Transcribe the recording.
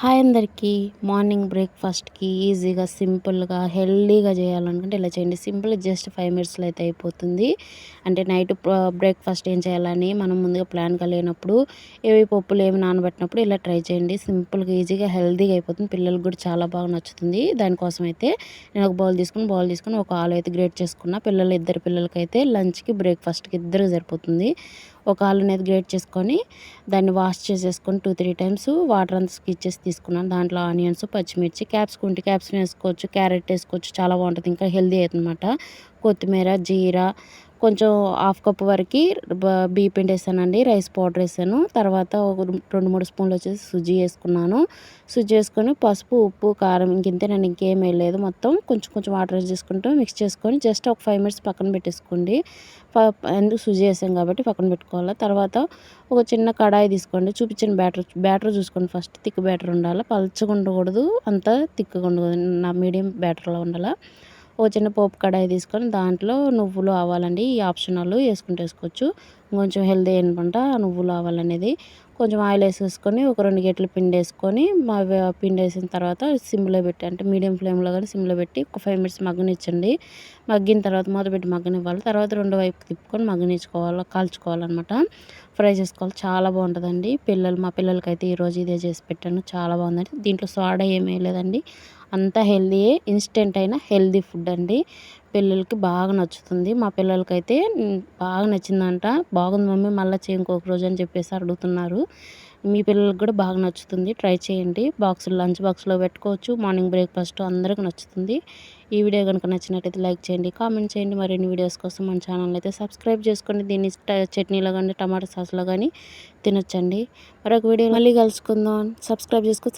Hi అందరికీ. Morning బ్రేక్‌ఫాస్ట్‌కి ఈజీగా, సింపుల్‌గా, హెల్తీగా చేయాలనుకుంటే ఇలా చేయండి. సింపుల్ జస్ట్ 5 మినిట్స్‌లో అయితే అయిపోతుంది. అంటే నైట్ బ్రేక్‌ఫాస్ట్ ఏం చేయాలని మనం ముందుగా ప్లాన్‌గా లేనప్పుడు, ఏవి పప్పులు ఏమి నానబెట్టినప్పుడు ఇలా ట్రై చేయండి. సింపుల్‌గా, ఈజీగా, హెల్తీగా అయిపోతుంది. పిల్లలకి కూడా చాలా బాగా నచ్చుతుంది. దానికోసం అయితే నేను ఒక బౌల్ తీసుకొని ఒక ఆలు అయితే గ్రేట్ చేసుకున్నా. ఇద్దరు పిల్లలకైతే లంచ్‌కి, బ్రేక్‌ఫాస్ట్‌కి ఇద్దరికి సరిపోతుంది. ఒక ఆలునైతే గ్రేట్ చేసుకొని దాన్ని వాష్ చేసేసుకొని 2, 3 టైమ్స్ వాటర్ అంతా స్కిచ్చేసి తీసుకున్నాను. దాంట్లో ఆనియన్స్, పచ్చిమిర్చి, క్యాప్సికమ్ వేసుకోవచ్చు, క్యారెట్ వేసుకోవచ్చు. చాలా బాగుంటుంది. ఇంకా హెల్తీ అవుతుందన్నమాట. కొత్తిమీర, జీరా, కొంచెం హాఫ్ కప్ వరకు బియ్య పిండి వేసానండి. రైస్ పౌడర్ వేసాను. తర్వాత ఒక 2, 3 స్పూన్లు వచ్చేసి సుజీ వేసుకున్నాను. సుజీ వేసుకొని పసుపు, ఉప్పు, కారం ఇంతేనండి. ఇంకేం వేయలేదు. మొత్తం కొంచెం కొంచెం వాటర్ వేసి చేసుకుంటూ మిక్స్ చేసుకొని జస్ట్ ఒక 5 మినిట్స్ పక్కన పెట్టేసుకోండి. ఎందుకు సుజీ వేసాం కాబట్టి పక్కన పెట్టుకోవాలి. తర్వాత ఒక చిన్న కడాయి తీసుకోండి. చూపించిన బ్యాటర్ చూసుకోండి. ఫస్ట్ థిక్ బ్యాటర్ ఉండాలి. పల్చగా ఉండకూడదు, అంత థిక్గా ఉండకూడదు. మీడియం బ్యాటర్లో ఉండాలి. ఒక చిన్న పోపు కడాయి తీసుకొని దాంట్లో నువ్వులు, ఆవాలండి. ఈ ఆప్షనల్ వేసుకుంటే వేసుకోవచ్చు. కొంచెం హెల్తీ అనమాట నువ్వులు, ఆవాలు అనేది. కొంచెం ఆయిల్ వేసేసుకొని ఒక 2 గెట్లు పిండి వేసుకొని పిండి వేసిన తర్వాత సిమ్లో పెట్టి, అంటే మీడియం ఫ్లేమ్లో కానీ సిమ్లో పెట్టి ఒక 5 మినిట్స్ మగ్గనిచ్చండి. మగ్గిన తర్వాత మూతపెట్టి మగ్గనివ్వాలి. తర్వాత రెండో వైపు తిప్పుకొని కాల్చుకోవాలన్నమాట. ఫ్రై చేసుకోవాలి. చాలా బాగుంటుందండి. మా పిల్లలకైతే ఈరోజు ఇదే చేసి పెట్టాను. చాలా బాగుందండి. దీంట్లో సోడా ఏమీ వేయలేదండి. అంతా హెల్తీయే. ఇన్స్టెంట్ అయిన హెల్తీ ఫుడ్ అండి. పిల్లలకి బాగా నచ్చుతుంది. మా పిల్లలకైతే బాగా నచ్చిందంట. బాగుంది మమ్మీ, మళ్ళీ చేయి ఇంకొక రోజు అని చెప్పేసి అడుగుతున్నారు. మీ పిల్లలకి కూడా బాగా నచ్చుతుంది. ట్రై చేయండి. లంచ్ బాక్స్లో పెట్టుకోవచ్చు. మార్నింగ్ బ్రేక్ఫాస్ట్ అందరికీ నచ్చుతుంది. ఈ వీడియో కనుక నచ్చినట్టయితే లైక్ చేయండి, కామెంట్ చేయండి. మరిన్ని వీడియోస్ కోసం మన ఛానల్ అయితే సబ్స్క్రైబ్ చేసుకోండి. దీన్ని చట్నీలో కానీ, టమాటా సాస్లో కానీ తినొచ్చండి. మరొక వీడియో మళ్ళీ కలుసుకుందాం. సబ్స్క్రైబ్ చేసుకో.